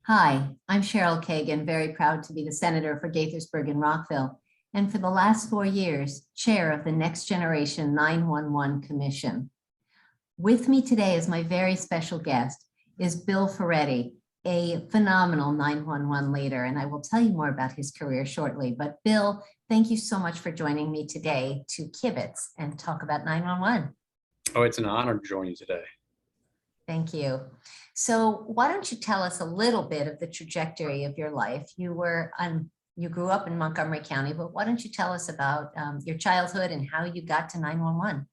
Hi, I'm Cheryl Kagan, very proud to be the Senator for Gaithersburg and Rockville, and for the last 4 years, Chair of the Next Generation 911 Commission. With me today as my very special guest is Bill Ferretti, a phenomenal 911 leader, and I will tell you more about his career shortly. But Bill, thank you so much for joining me today to Kibbitzing and talk about 911. Oh, it's an honor to join you today. Thank you. So why don't you tell us a little bit of the trajectory of your life? You grew up in Montgomery County, but why don't you tell us about your childhood and how you got to 911?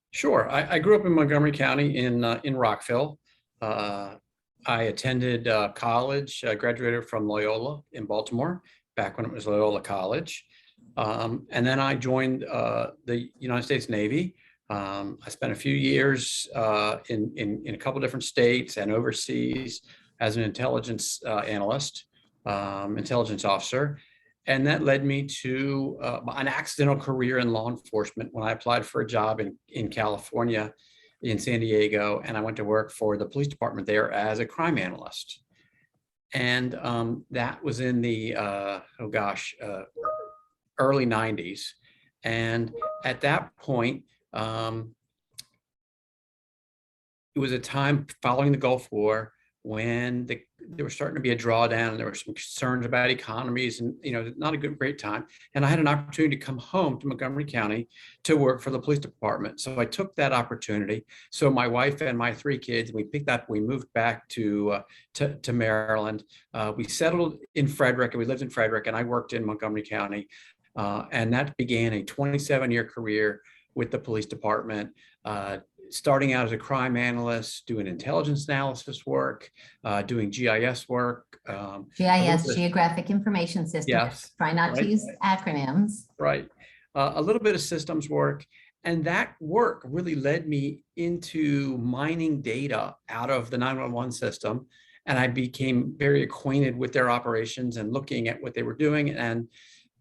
Sure. I grew up in Montgomery County in Rockville. I attended college. I graduated from Loyola in Baltimore, back when it was Loyola College. And then I joined the United States Navy. I spent a few years in a couple different states and overseas as an intelligence analyst, intelligence officer. And that led me to an accidental career in law enforcement when I applied for a job in California, in San Diego, and I went to work for the police department there as a crime analyst. And that was in the, early 90s. And at that point, it was a time following the Gulf War when there was starting to be a drawdown and there were some concerns about economies and, not a great time. And I had an opportunity to come home to Montgomery County to work for the police department. So I took that opportunity. So my wife and my 3 kids, we moved back to Maryland. We settled in Frederick and we lived in Frederick, and I worked in Montgomery County. And that began a 27-year career with the police department, starting out as a crime analyst, doing intelligence analysis work, doing GIS work. GIS, Geographic Information System. Yes. Try not to use acronyms. Right. A little bit of systems work. And that work really led me into mining data out of the 911 system. And I became very acquainted with their operations and looking at what they were doing. And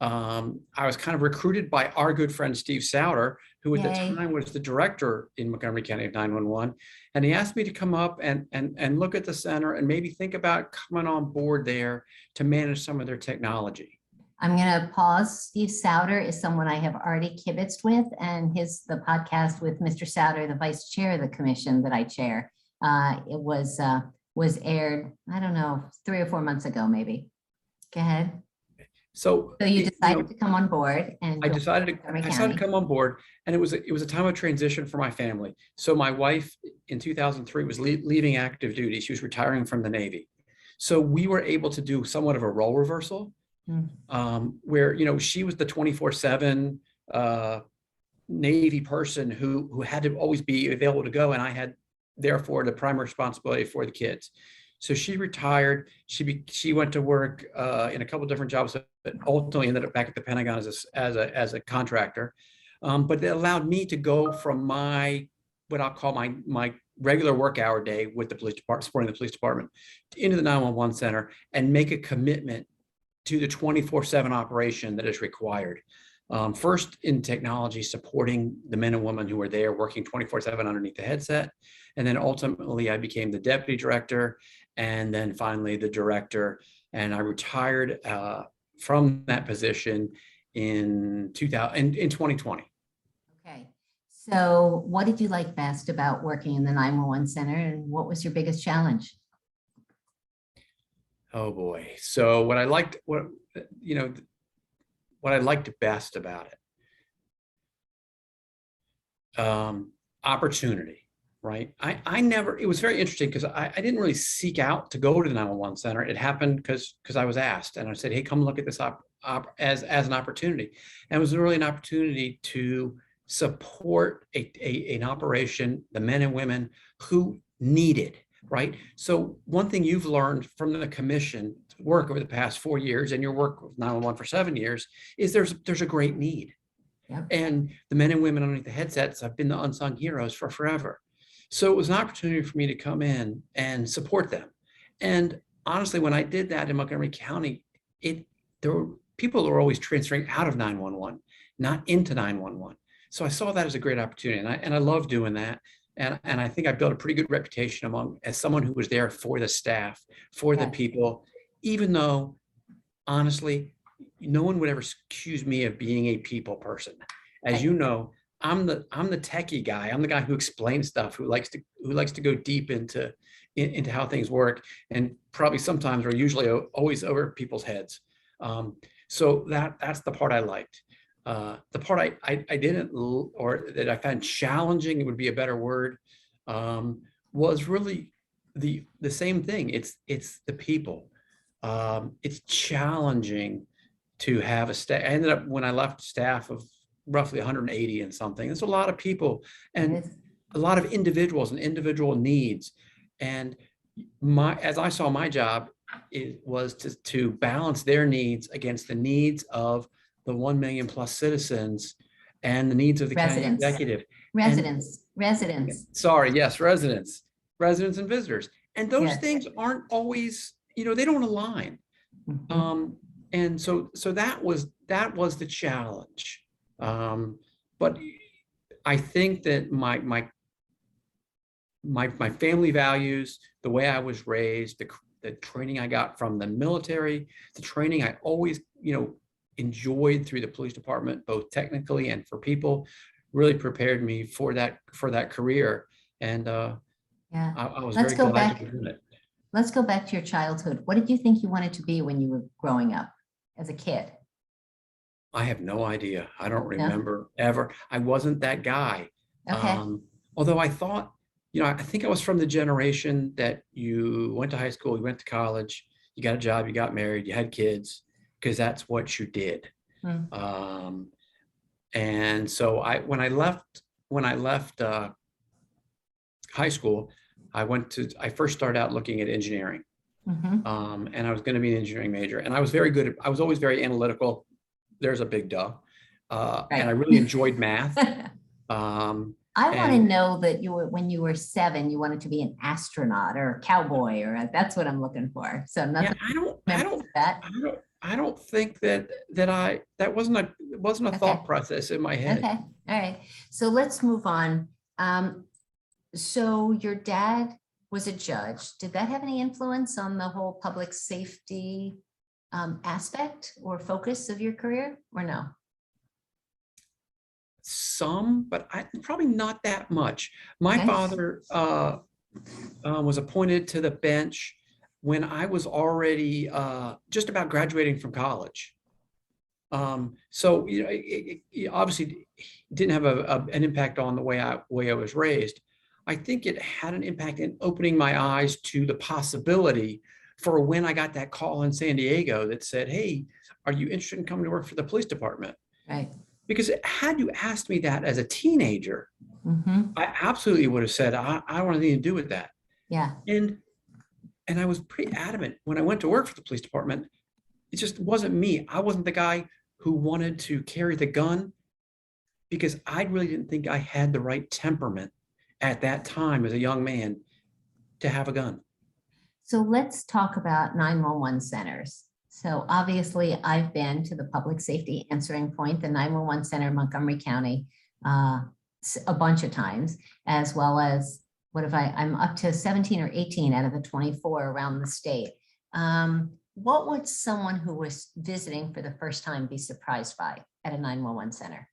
I was kind of recruited by our good friend, Steve Souter, who at the time was the director in Montgomery County of 911. And he asked me to come up and look at the center and maybe think about coming on board there to manage some of their technology. I'm going to pause. Steve Souter is someone I have already kibitzed with, and the podcast with Mr. Souter, the vice chair of the commission that I chair, it was aired, I don't know, 3 or 4 months ago, maybe. Go ahead. So you decided to come on board, and I decided to come on board, and it was a time of transition for my family. So my wife in 2003 was leaving active duty. She was retiring from the Navy. So we were able to do somewhat of a role reversal, where, she was the 24/7 Navy person who had to always be available to go. And I had, therefore, the primary responsibility for the kids. So she retired. She went to work in a couple of different jobs, but ultimately ended up back at the Pentagon as a contractor. But it allowed me to go from what I'll call my regular work hour day with the police department, supporting the police department, into the 911 center and make a commitment to the 24/7 operation that is required. First in technology, supporting the men and women who were there working 24/7 underneath the headset. And then ultimately I became the deputy director, and then finally the director. And I retired from that position in 2020. Okay. So what did you like best about working in the 911 center, and what was your biggest challenge? Oh boy. So what I liked best about it, opportunity. Right. It was very interesting because I didn't really seek out to go to the 911 center. It happened because I was asked, and I said, hey, come look at this as an opportunity. And it was really an opportunity to support an operation, the men and women who needed, right? So one thing you've learned from the commission work over the past 4 years, and your work with 911 for 7 years, is there's a great need. Yep. And the men and women underneath the headsets have been the unsung heroes for forever. So it was an opportunity for me to come in and support them. And honestly, when I did that in Montgomery County, there were people that were always transferring out of 911, not into 911. So I saw that as a great opportunity, and I love doing that. And I think I built a pretty good reputation as someone who was there for the staff, for the Right. people, even though honestly, no one would ever accuse me of being a people person. As Right. you know, I'm the techie guy. I'm the guy who explains stuff, who likes to go deep into how things work, and probably sometimes or usually always over people's heads. So that's the part I liked. The part I didn't, or that I found challenging, it would be a better word, was really the same thing. It's the people. It's challenging to have a staff. I ended up, when I left, staff of roughly 180 and something. It's a lot of people and a lot of individuals and individual needs. And as I saw my job, it was to balance their needs against the needs of the 1 million plus citizens and the needs of the county Residents. executive. Residents. Sorry, yes, residents and visitors. And those Yes. things aren't always, they don't align. Mhm. And so that was the challenge. But I think that my family values, the way I was raised, the training I got from the military, the training I always, enjoyed through the police department, both technically and for people, really prepared me for that career. And Yeah. I was Let's very go glad back. to be doing it. Let's go back to your childhood. What did you think you wanted to be when you were growing up as a kid? I have no idea. I don't remember ever. I wasn't that guy. Okay. Although I thought, I think I was from the generation that you went to high school, you went to college, you got a job, you got married, you had kids, because that's what you did. And so when I left high school, I first started out looking at engineering. And I was going to be an engineering major, and I was very good I was always very analytical. There's a big duh. And I really enjoyed math. I want to know that when you were 7, you wanted to be an astronaut or a cowboy, or that's what I'm looking for. So nothing. Yeah, I don't think that wasn't a thought process in my head. Okay. All right. So let's move on. So your dad was a judge. Did that have any influence on the whole public safety aspect or focus of your career, or no? Some, but probably not that much. My father was appointed to the bench when I was already just about graduating from college. So it obviously didn't have an impact on the way I was raised. I think it had an impact in opening my eyes to the possibility for when I got that call in San Diego that said, "Hey, are you interested in coming to work for the police department?" Right. Because had you asked me that as a teenager, I absolutely would have said, I don't want anything to do with that. Yeah. And I was pretty adamant when I went to work for the police department. It just wasn't me. I wasn't the guy who wanted to carry the gun, because I really didn't think I had the right temperament at that time as a young man to have a gun. So let's talk about 911 centers. So obviously I've been to the public safety answering point, the 911 center in Montgomery County, a bunch of times, as well as I'm up to 17 or 18 out of the 24 around the state. What would someone who was visiting for the first time be surprised by at a 911 center?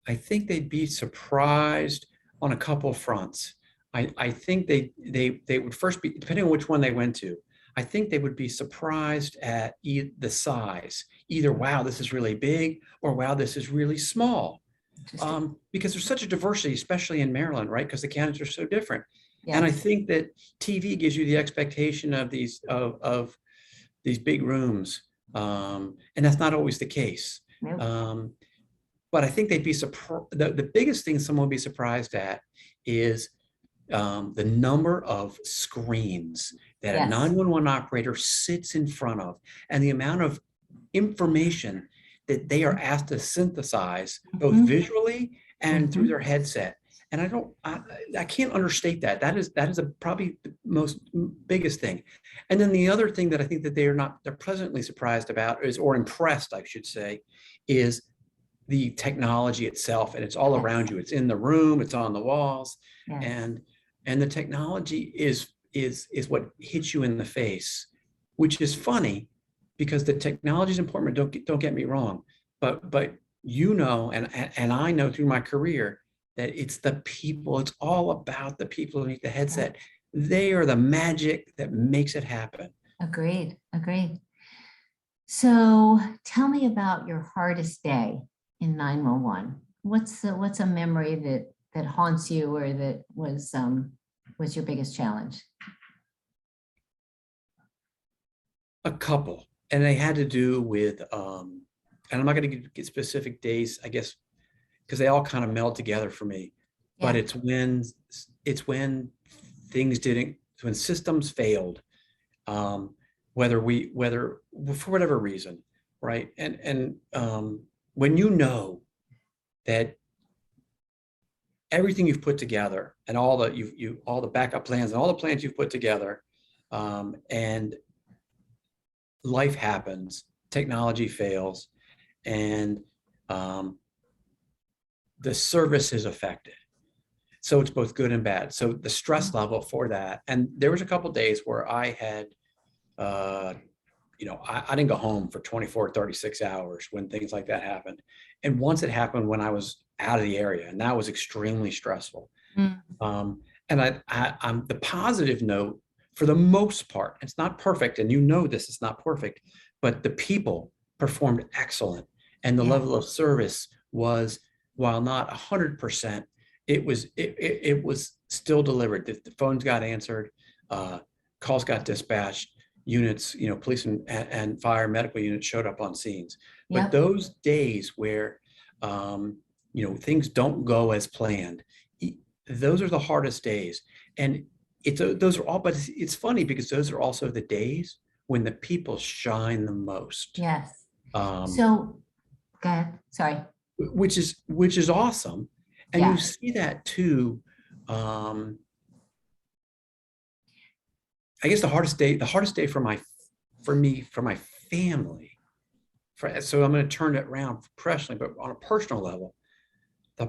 I think they'd be surprised on a couple of fronts. I think they would first be, depending on which one they went to, I think they would be surprised at the size. Either, wow, this is really big, or wow, this is really small. Because there's such a diversity, especially in Maryland, right? Because the counties are so different. Yes. And I think that TV gives you the expectation of these big rooms, and that's not always the case. Nope. But I think they'd be surprised. The biggest thing someone would be surprised at is the number of screens that a 911 operator sits in front of, and the amount of information that they are asked to synthesize, both visually and through their headset. And I can't understate that. That is probably the biggest thing. And then the other thing that I think that they're pleasantly surprised about or impressed, I should say, is the technology itself, and it's all Yes. around you. It's in the room, it's on the walls, Yes. and the technology is what hits you in the face, which is funny because the technology is important. Don't get me wrong, but you know, and I know through my career that it's the people. It's all about the people underneath the headset. They are the magic that makes it happen. Agreed. Agreed. So tell me about your hardest day in 911. What's a memory that haunts you, or that was your biggest challenge? A couple, and they had to do with, and I'm not going to get specific days, I guess, because they all kind of meld together for me. Yeah. But it's when things didn't, when systems failed, whether for whatever reason, right? And when you know that everything you've put together and all the backup plans and all the plans you've put together, and life happens, technology fails, and the service is affected. So it's both good and bad. So the stress level for that, and there was a couple of days where I had, I didn't go home for 24, 36 hours when things like that happened. And once it happened when I was out of the area, and that was extremely stressful. And I'm the positive note, for the most part, it's not perfect, and you know this, it's not perfect, but the people performed excellent. And the level of service was, while not 100%, it was still delivered. The phones got answered, calls got dispatched, units, police and fire medical units showed up on scenes. But those days where, things don't go as planned, those are the hardest days. And those are all, but it's funny because those are also the days when the people shine the most. Yes. So, go ahead. Sorry. Which is awesome. And you see that too. I guess the hardest day for my family. So I'm going to turn it around professionally, but on a personal level,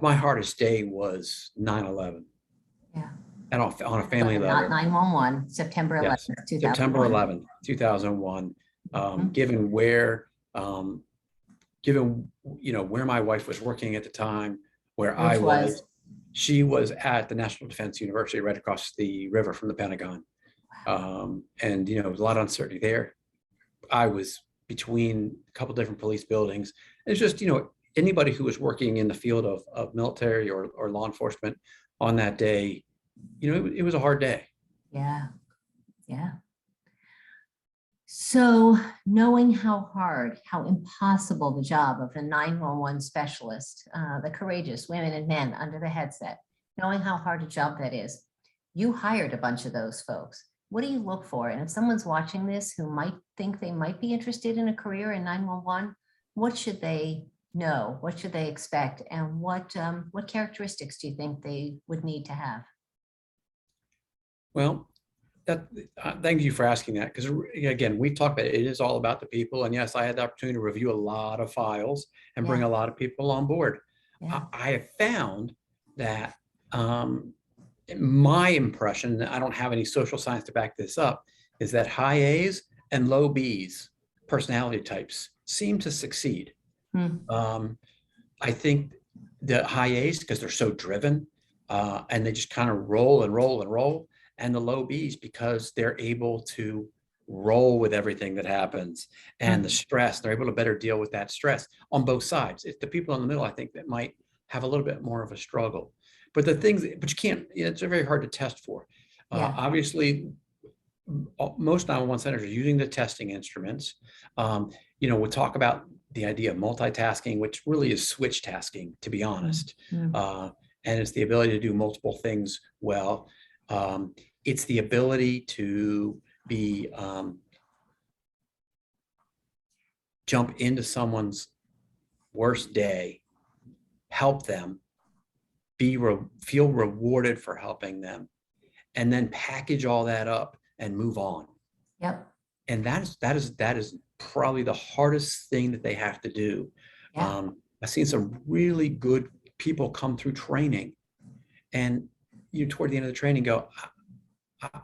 my hardest day was 9/11. Yeah. And on a family level. Not 911, September 11th, 2001. September 11th, 2001. Given where, where my wife was working at the time, where I was, she was at the National Defense University right across the river from the Pentagon. And, there was a lot of uncertainty there. I was between a couple different police buildings. It's just, anybody who was working in the field of military or law enforcement on that day, it was a hard day. Yeah. Yeah. So knowing how hard, how impossible the job of the 911 specialist, the courageous women and men under the headset, knowing how hard a job that is, you hired a bunch of those folks. What do you look for? And if someone's watching this who might think they might be interested in a career in 911, what should they know? What should they expect? And what characteristics do you think they would need to have? Well, thank you for asking that, because again, we've talked about it. It is all about the people. And yes, I had the opportunity to review a lot of files and bring a lot of people on board. I have found that my impression, I don't have any social science to back this up, is that high A's and low B's personality types seem to succeed. I think the high A's, because they're so driven, and they just kind of roll and roll and roll, and the low B's because they're able to roll with everything that happens and the stress. They're able to better deal with that stress on both sides. It's the people in the middle, I think, that might have a little bit more of a struggle. But but you can't, it's very hard to test for. Obviously, most 911 centers are using the testing instruments. We'll talk about the idea of multitasking, which really is switch tasking, to be honest. And it's the ability to do multiple things well. It's the ability to be jump into someone's worst day, help them, feel rewarded for helping them, and then package all that up and move on. Yep. And that is probably the hardest thing that they have to do. I've seen some really good people come through training, and you toward the end of the training go,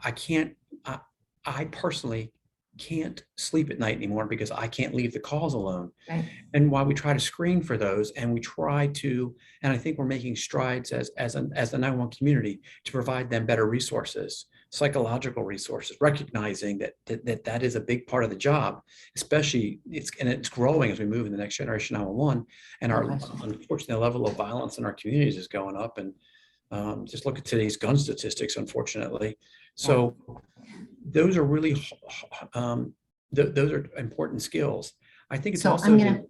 I can't, I personally can't sleep at night anymore because I can't leave the calls alone. Right. And while we try to screen for those, and we try to, and I think we're making strides as the 911 community to provide them better resources, psychological resources, recognizing that is a big part of the job, especially it's growing as we move in the next generation 911, and our unfortunately level of violence in our communities is going up. And just look at today's gun statistics, unfortunately. So those are really those are important skills. I think it's So also I'm gonna,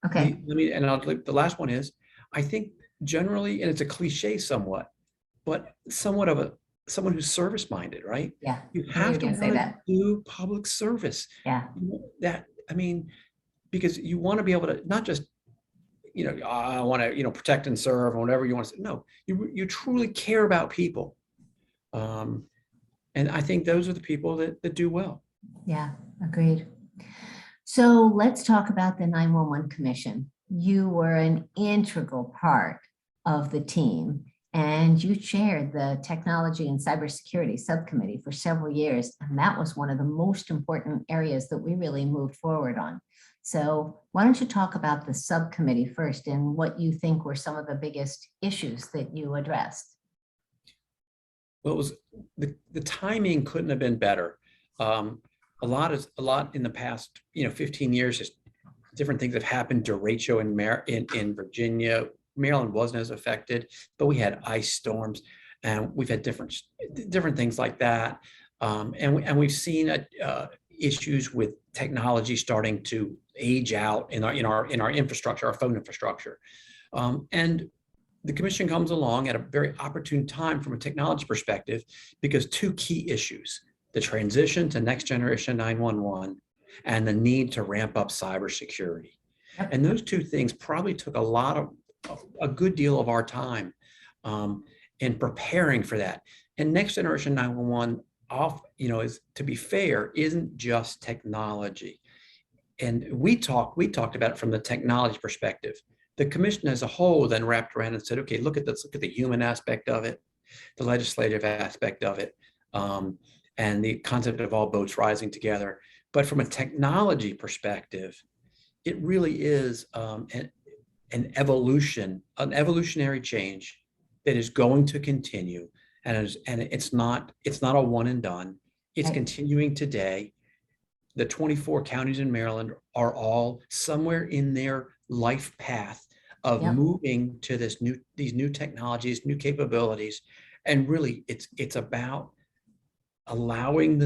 okay. the last one is, I think generally, and it's a cliche somewhat, but somewhat of someone who's service minded, right? Yeah. You I knew you have were to gonna say want to that. do public service. Yeah. Because you want to be able to not just, I want to, protect and serve or whatever you want to say. No, you truly care about people. And I think those are the people that do well. Yeah, agreed. So let's talk about the 911 Commission. You were an integral part of the team, and you chaired the Technology and Cybersecurity Subcommittee for several years. And that was one of the most important areas that we really moved forward on. So why don't you talk about the subcommittee first and what you think were some of the biggest issues that you addressed? Well, it was the timing couldn't have been better. A lot in the past, 15 years, just different things have happened. Derecho in Virginia, Maryland wasn't as affected, but we had ice storms, and we've had different things like that. And we've seen issues with technology starting to age out in our infrastructure, our phone infrastructure, and the commission comes along at a very opportune time from a technology perspective, because two key issues: the transition to next generation 911 and the need to ramp up cybersecurity. Yep. And those two things probably took a good deal of our time in preparing for that. And next generation 911 is, to be fair, isn't just technology. And we talked about it from the technology perspective. The commission as a whole then wrapped around and said, okay, look at the human aspect of it, the legislative aspect of it, and the concept of all boats rising together. But from a technology perspective, it really is an evolutionary change that is going to continue. And it's not a one and done. It's continuing today. The 24 counties in Maryland are all somewhere in their life path of moving to these new technologies, new capabilities. And really it's about allowing the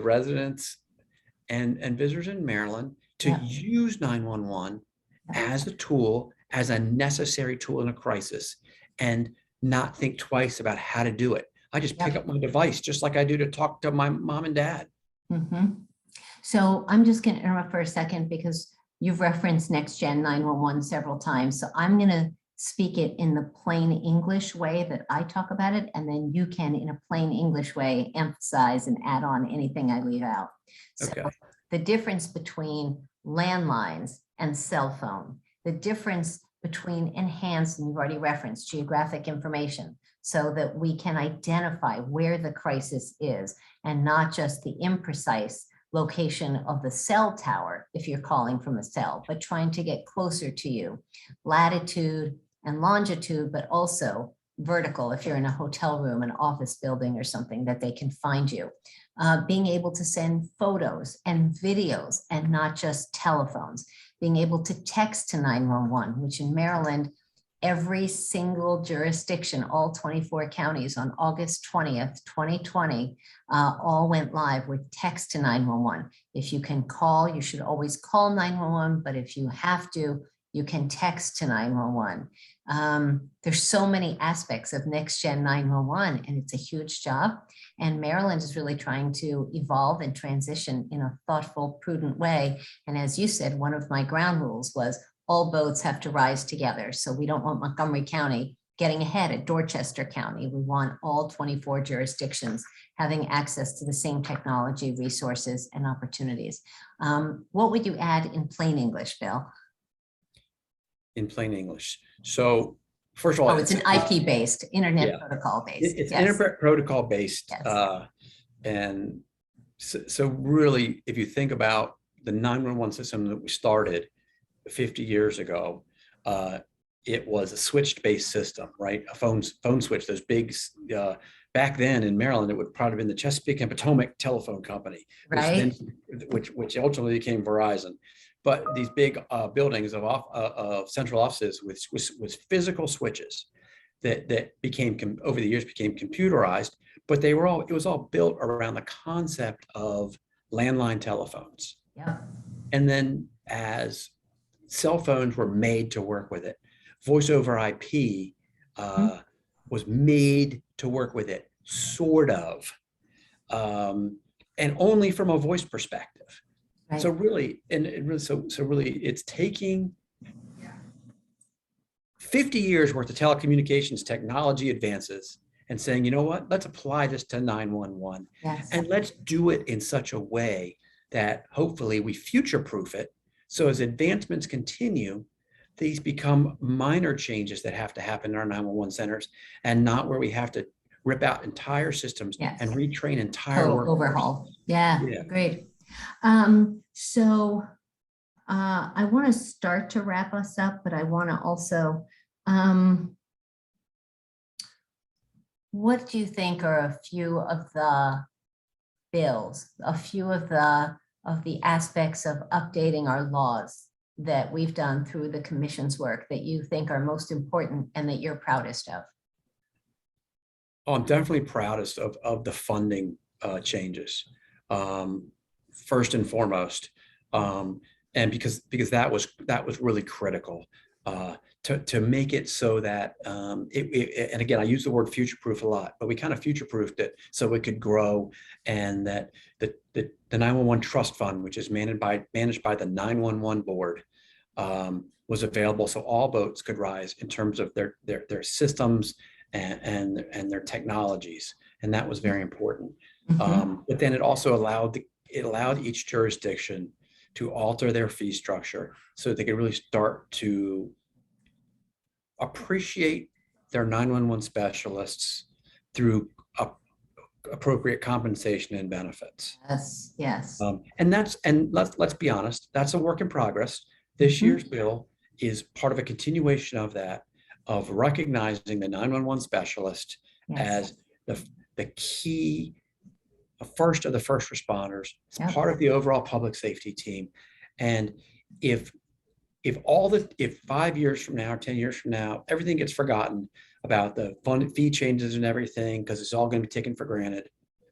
residents and visitors in Maryland to use 911 as a tool, as a necessary tool in a crisis, and not think twice about how to do it. I just pick up my device just like I do to talk to my mom and dad. Mm-hmm. So I'm just going to interrupt for a second because you've referenced Next Gen 911 several times. So I'm going to speak it in the plain English way that I talk about it, and then you can, in a plain English way, emphasize and add on anything I leave out. So the difference between landlines and cell phone, the difference between enhanced, and you've already referenced, geographic information, so that we can identify where the crisis is and not just the imprecise location of the cell tower if you're calling from a cell, but trying to get closer to you. Latitude and longitude, but also vertical if you're in a hotel room, an office building or something, that they can find you. Being able to send photos and videos and not just telephones. Being able to text to 911, which in Maryland, every single jurisdiction, all 24 counties on August 20th, 2020, all went live with text to 911. If you can call, you should always call 911, but if you have to, you can text to 911. There's so many aspects of Next Gen 911, and it's a huge job. And Maryland is really trying to evolve and transition in a thoughtful, prudent way. And as you said, one of my ground rules was all boats have to rise together. So we don't want Montgomery County getting ahead at Dorchester County. We want all 24 jurisdictions having access to the same technology, resources, and opportunities. What would you add in plain English, Bill? In plain English. So first of all, Oh, it's an IP-based, internet protocol-based. It's yes. internet protocol-based. Yes. And so really, if you think about the 911 system that we started 50 years ago, it was a switch-based system, right? A phone switch, those big, back then in Maryland, it would probably have been the Chesapeake and Potomac Telephone Company, right? which ultimately became Verizon. But these big buildings of central offices with physical switches that became, over the years, became computerized, but it was all built around the concept of landline telephones. Yeah. And then as cell phones were made to work with it, voice over IP was made to work with it, sort of, and only from a voice perspective. Right. So really, it's taking 50 years worth of telecommunications technology advances and saying, you know what, let's apply this to 911. Yes. And let's do it in such a way that hopefully we future-proof it. So as advancements continue, these become minor changes that have to happen in our 911 centers, and not where we have to rip out entire systems and retrain entire overhaul. Yeah, agreed. So I want to start to wrap us up, but I want to also, what do you think are a few of the bills, a few of the aspects of updating our laws that we've done through the commission's work that you think are most important and that you're proudest of? Oh, I'm definitely proudest of the funding changes, first and foremost, and because that was really critical to make it so that and again, I use the word future-proof a lot, but we kind of future-proofed it so it could grow, and that the 911 Trust Fund, which is managed by the 911 board, was available so all boats could rise in terms of their systems and their technologies, and that was very important. But then it also allowed each jurisdiction to alter their fee structure so that they could really start to appreciate their 911 specialists through appropriate compensation and benefits. Yes, yes. And let's be honest, that's a work in progress. This year's bill is part of a continuation of that, of recognizing the 911 specialist as the key, first of the first responders, as part of the overall public safety team. And if 5 years from now or 10 years from now, everything gets forgotten about the fee changes and everything, because it's all going to be taken for granted,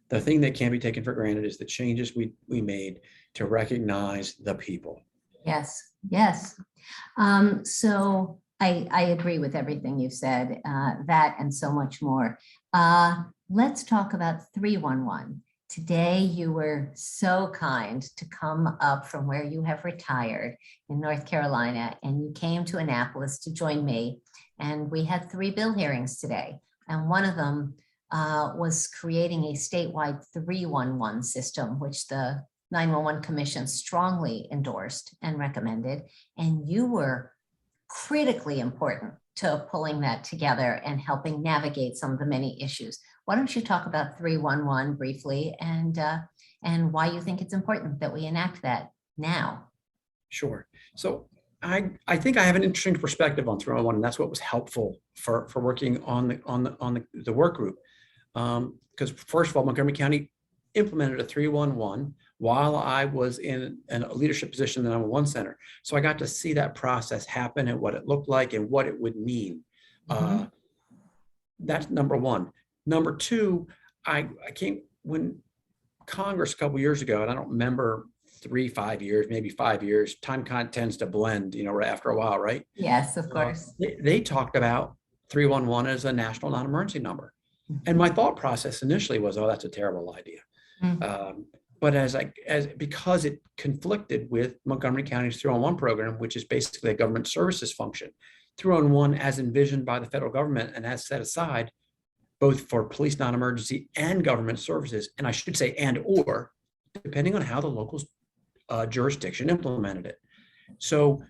the thing that can't be taken for granted is the changes we made to recognize the people. Yes, yes. So I agree with everything you said, that and so much more. Let's talk about 311. Today, you were so kind to come up from where you have retired in North Carolina, and you came to Annapolis to join me. And we had 3 bill hearings today. And one of them was creating a statewide 311 system, which the 911 Commission strongly endorsed and recommended. And you were critically important to pulling that together and helping navigate some of the many issues. Why don't you talk about 311 briefly, and why you think it's important that we enact that now? Sure. So I think I have an interesting perspective on 311, and that's what was helpful for working on the work group. Because first of all, Montgomery County implemented a 311 while I was in a leadership position in the 911 center. So I got to see that process happen and what it looked like and what it would mean. That's number one. Number two, I came when Congress a couple years ago, and I don't remember 3-5 years, maybe 5 years, time kind of tends to blend, after a while, right? Yes, of course. They talked about 311 as a national non-emergency number. And my thought process initially was, oh, that's a terrible idea. But because it conflicted with Montgomery County's 311 program, which is basically a government services function, 311 as envisioned by the federal government and as set aside both for police non-emergency and government services, and I should say and or, depending on how the local jurisdiction implemented it. So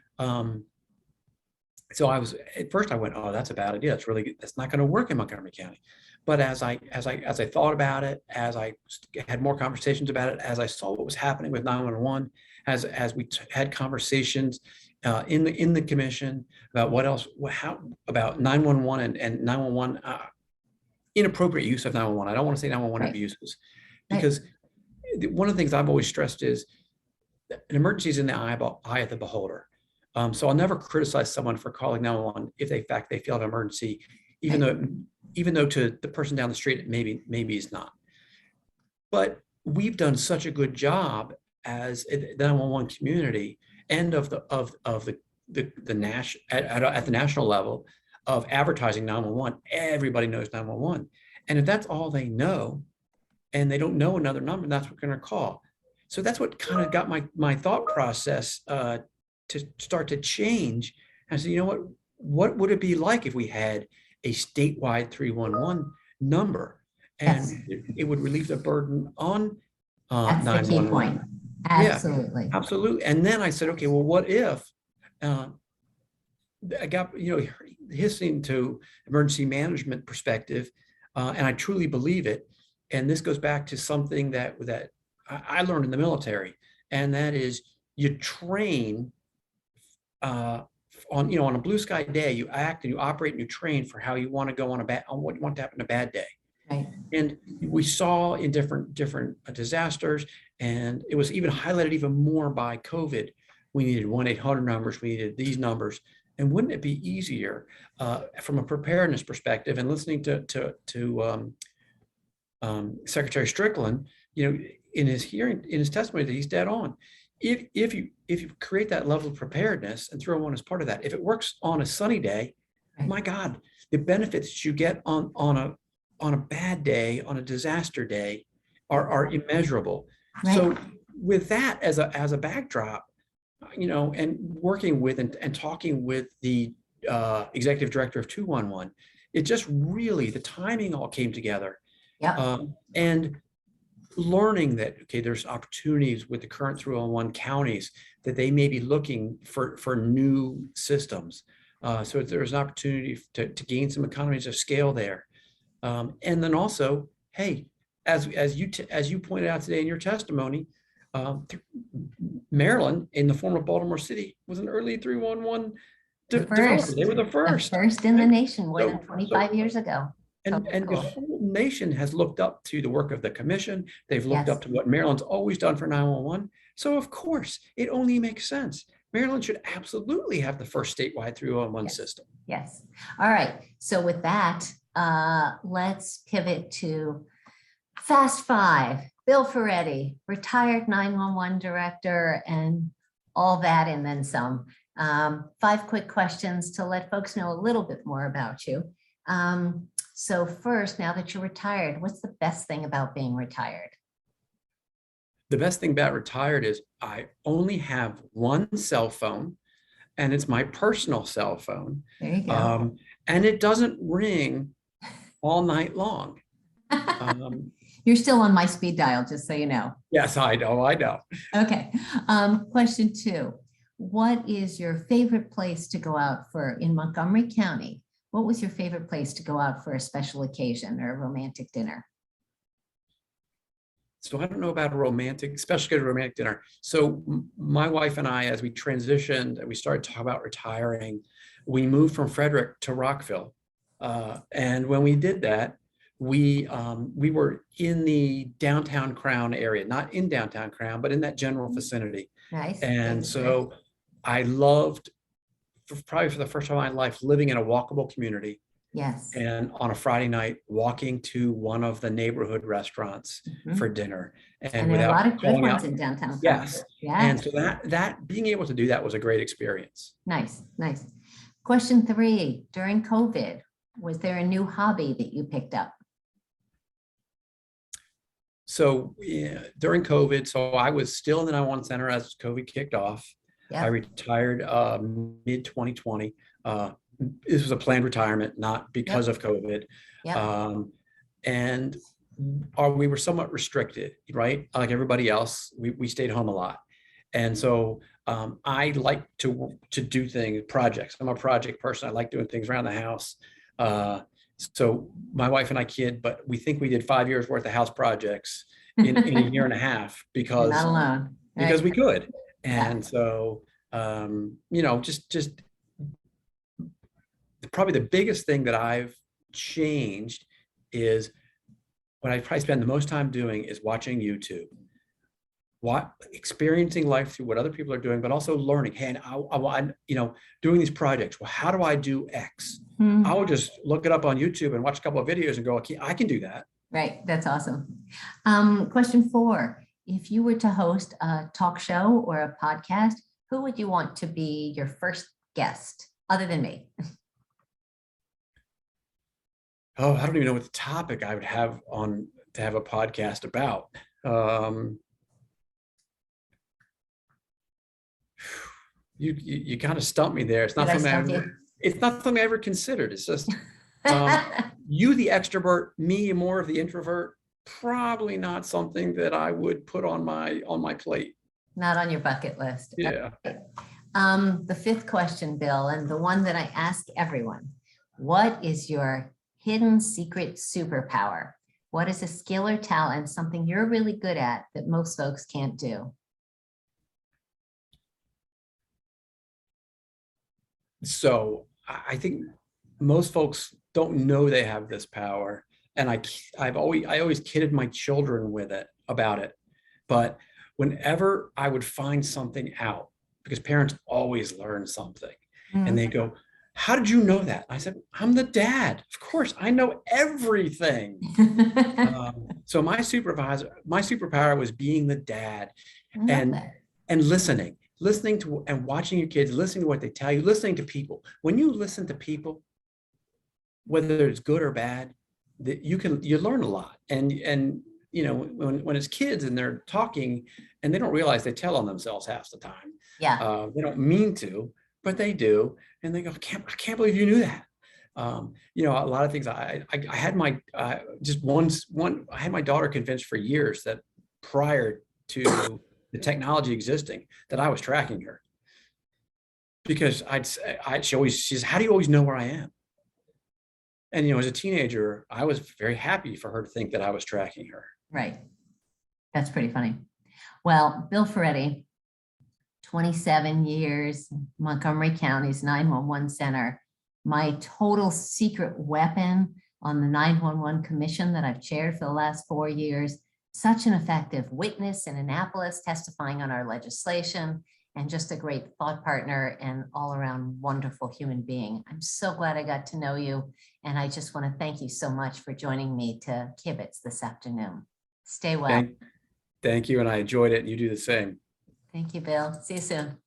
so I was, at first I went, oh, that's a bad idea. That's not going to work in Montgomery County. But as I thought about it, as I had more conversations about it, as I saw what was happening with 911, as we had conversations in the commission about what else, how about 911 and 911 inappropriate use of 911. I don't want to say 911 abuses, because one of the things I've always stressed is that an emergency is in the eye of the beholder. So I'll never criticize someone for calling 911 if they feel an emergency, even though to the person down the street it maybe is not. But we've done such a good job as the 911 community and at the national level of advertising 911. Everybody knows 911, and if that's all they know, and they don't know another number, that's what we're going to call. So that's what kind of got my thought process to start to change. And so, you know what would it be like if we had a statewide 311 number, and it would relieve the burden on That's the key point. Absolutely. Yeah, absolutely. And then I said, okay, well, what if I got, listening to emergency management perspective, and I truly believe it. And this goes back to something that I learned in the military, and that is you train on a blue sky day, you act and you operate and you train for how you want to go on what you want to happen in a bad day. Right. And we saw in different disasters, and it was even highlighted even more by COVID. We needed 1-800 numbers. We needed these numbers. And wouldn't it be easier from a preparedness perspective? And listening to Secretary Strickland, in his testimony, that he's dead on. If you create that level of preparedness and 301 as part of that, if it works on a sunny day, right, my God, the benefits you get on a bad day, on a disaster day, are immeasurable. Right. So with that as a backdrop, and working with and talking with the executive director of 211, it just really, the timing all came together. Yeah. And learning that, okay, there's opportunities with the current 301 counties that they may be looking for new systems. So there's an opportunity to gain some economies of scale there. And then also, hey, as you pointed out today in your testimony, Maryland, in the form of Baltimore City, was an early 311 developer. They were the first. The first in the nation more than 25 years ago. And the whole nation has looked up to the work of the commission. They've looked up to what Maryland's always done for 911. So of course, it only makes sense. Maryland should absolutely have the first statewide 311 system. Yes. All right. So with that, let's pivot to Fast Five. Bill Ferretti, retired 911 director and all that and then some. 5 quick questions to let folks know a little bit more about you. So first, now that you're retired, what's the best thing about being retired? The best thing about retired is I only have one cell phone, and it's my personal cell phone. There you go. And it doesn't ring all night long. You're still on my speed dial, just so you know. Yes, I know. Okay. Question 2. What is your favorite place to go out in Montgomery County? What was your favorite place to go out for a special occasion or a romantic dinner? So I don't know about especially a romantic dinner. So my wife and I, as we transitioned and we started talking about retiring, we moved from Frederick to Rockville. And when we did that, we were in the downtown Crown area, not in downtown Crown, but in that general vicinity. Nice. And so I loved, probably for the first time in my life, living in a walkable community. Yes. And on a Friday night, walking to one of the neighborhood restaurants for dinner. And there are a lot of good ones in downtown. Yes. And so that being able to do that was a great experience. Nice. Question 3, during COVID, was there a new hobby that you picked up? So during COVID, so I was still in the 911 center as COVID kicked off. Yep. I retired mid 2020. this was a planned retirement, not because of COVID. Yep. And we were somewhat restricted, right? Like everybody else, we stayed home a lot. And so I like to do things, projects. I'm a project person. I like doing things around the house. So my wife and I kid, but we think we did 5 years worth of house projects in a year and a half You're because not alone. because Right. we could. Yeah. And so just probably the biggest thing that I've changed is what I probably spend the most time doing is watching YouTube, experiencing life through what other people are doing, but also learning. Hey, and I doing these projects. Well, how do I do X? Hmm. I will just look it up on YouTube and watch a couple of videos and go, okay, I can do that. Right. That's awesome. Question 4. If you were to host a talk show or a podcast, who would you want to be your first guest other than me? Oh, I don't even know what the topic I would have on to have a podcast about. You kind of stumped me there. It's not Did I something stump you? it's not something I ever considered. It's just you, the extrovert, me, more of the introvert. Probably not something that I would put on my plate. Not on your bucket list. Yeah. The 5th question, Bill, and the one that I ask everyone, what is your hidden secret superpower? What is a skill or talent, something you're really good at that most folks can't do? So I think most folks don't know they have this power. And I always kidded my children with it about it. But whenever I would find something out, because parents always learn something, and they go, how did you know that? I said, I'm the dad. Of course, I know everything. So my superpower was being the dad and listening to and watching your kids, listening to what they tell you, listening to people. When you listen to people, whether it's good or bad, that you learn a lot. And when it's kids and they're talking and they don't realize they tell on themselves half the time. Yeah. They don't mean to, but they do. And they go, I can't believe you knew that. A lot of things I had my I had my daughter convinced for years that prior to the technology existing that I was tracking her, because she says, how do you always know where I am? And, as a teenager, I was very happy for her to think that I was tracking her. Right. That's pretty funny. Well, Bill Ferretti, 27 years, Montgomery County's 911 center, my total secret weapon on the 911 commission that I've chaired for the last 4 years, such an effective witness in Annapolis testifying on our legislation, and just a great thought partner and all around wonderful human being. I'm so glad I got to know you. And I just want to thank you so much for joining me to Kibbitzing this afternoon. Stay well. Thank you. And I enjoyed it. And you do the same. Thank you, Bill. See you soon.